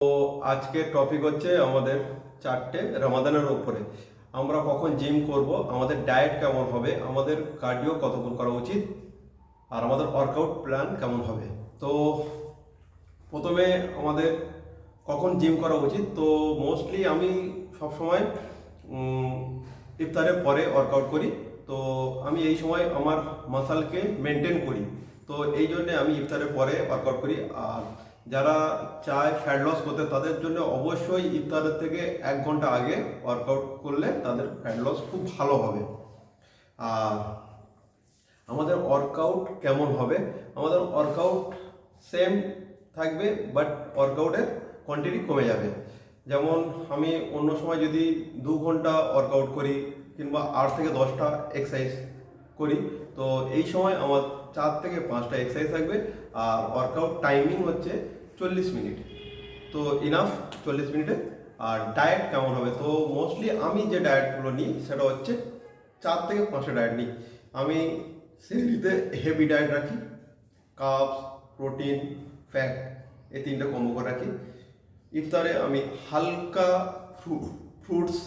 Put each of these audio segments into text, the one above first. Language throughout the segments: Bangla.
তো আজকের টপিক হচ্ছে আমাদের চারটে রমাদানের উপরে। আমরা কখন জিম করব, আমাদের ডায়েট কেমন হবে, আমাদের কার্ডিও কতক্ষণ করা উচিত, আর আমাদের ওয়ার্কআউট প্ল্যান কেমন হবে। তো প্রথমে আমাদের কখন জিম করা উচিত, তো মোস্টলি আমি সবসময় ইফতারের পরে ওয়ার্কআউট করি। তো আমি এই সময় আমার মাসালকে মেনটেন করি, তো এই জন্যে আমি ইফতারের পরে ওয়ার্কআউট করি। আর যারা চায় ফ্যাট লস করতে, তাদের জন্য অবশ্যই ইফতারের থেকে 1 ঘন্টা আগে ওয়ার্কআউট করলে তাদের ফ্যাট লস খুব ভালো হবে। আর আমাদের ওয়ার্কআউট কেমন হবে, আমাদের ওয়ার্কআউট সেম থাকবে, বাট ওয়ার্কআউটের কোয়ান্টিটি কমে যাবে। যেমন আমি অন্য সময় যদি 2 ঘন্টা ওয়ার্কআউট করি কিংবা 8 থেকে 10টা এক্সারসাইজ করি, তো এই সময় আমার 4 থেকে 5টা এক্সারসাইজ থাকবে। আর ওয়ার্কআউট টাইমিং হচ্ছে 40 মিনিট, তো ইনাফ 40 মিনিটে। আর ডায়েট কেমন হবে, তো মোস্টলি আমি যে ডায়েটগুলো নিই সেটা হচ্ছে 4 থেকে 5টা ডায়েট নিই। আমি সেগুলিতে হেভি ডায়েট রাখি, কার্বস, প্রোটিন, ফ্যাট, এই 3টে কম্বো করে রাখি। ইফতারে আমি হালকা ফ্রুটস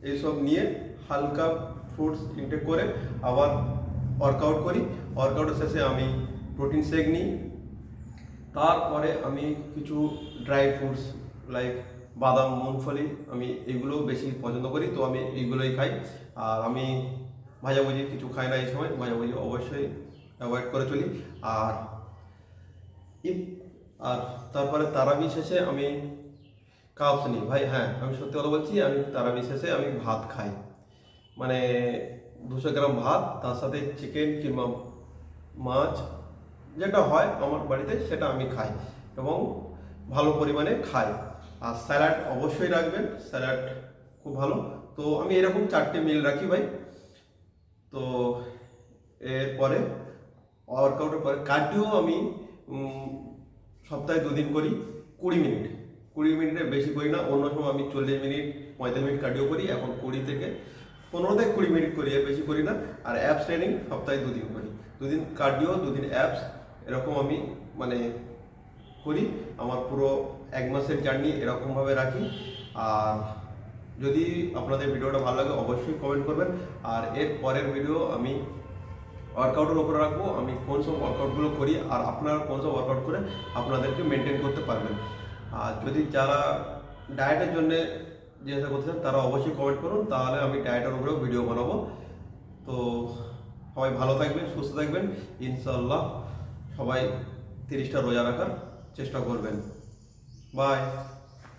এইসব নিয়ে হালকা ফ্রুটস ইনটেক করে আবার ওয়ার্কআউট করি। ওয়ার্কআউটের শেষে আমি প্রোটিন শেক নিই। তারপরে আমি কিছু ড্রাই ফ্রুটস লাইক বাদাম, মুংফলি, আমি এগুলো বেশি পছন্দ করি, তো আমি এইগুলোই খাই। আর আমি ভাজাভুজি কিছু খাই না, এই সময় ভাজাভুজি অবশ্যই অ্যাভয়েড করে চলি। আর ইফ আর তারপরে তারাবি শেষে আমি কাপস নিই। ভাই হ্যাঁ, আমি সত্যি কথা বলছি, আমি তারাবি শেষে আমি ভাত খাই, মানে 200 গ্রাম ভাত, তার সাথে চিকেন কিংবা মাছ যেটা হয় আমার বাড়িতে সেটা আমি খাই, এবং ভালো পরিমাণে খাই। আর স্যালাড অবশ্যই রাখবেন, স্যালাড খুব ভালো। তো আমি এরকম 4টে মিল রাখি ভাই। তো এরপরে ওয়ার্কআউটের পরে কার্ডিও আমি সপ্তাহে 2 দিন করি, 20 মিনিট। 20 মিনিটের বেশি করি না। অন্য সময় আমি 40 মিনিট, 45 মিনিট কার্ডিও করি। এখন 15 থেকে 20 মিনিট করি, এর বেশি করি না। আর অ্যাপস ট্রেনিং সপ্তাহে 2 দিন করি, 2 দিন কার্ডিও, 2 দিন অ্যাপস, এরকম আমি মানে করি। আমার পুরো 1 মাসের জার্নি এরকমভাবে রাখি। আর যদি আপনাদের ভিডিওটা ভালো লাগে অবশ্যই কমেন্ট করবেন। আর এর পরের ভিডিও আমি ওয়ার্কআউটের উপরে রাখবো, আমি কোন সব ওয়ার্কআউটগুলো করি আর আপনারা কোন সব ওয়ার্কআউট করে আপনাদেরকে মেনটেন করতে পারবেন। আর যদি যারা ডায়েটের জন্য জিজ্ঞাসা করতে চান তারা অবশ্যই কমেন্ট করুন, তাহলে আমি ডায়েটের উপরেও ভিডিও বানাবো। তো সবাই ভালো থাকবেন, সুস্থ থাকবেন, ইনশাআল্লাহ সবাই 30টা রোজা রাখার চেষ্টা করবেন। বাই।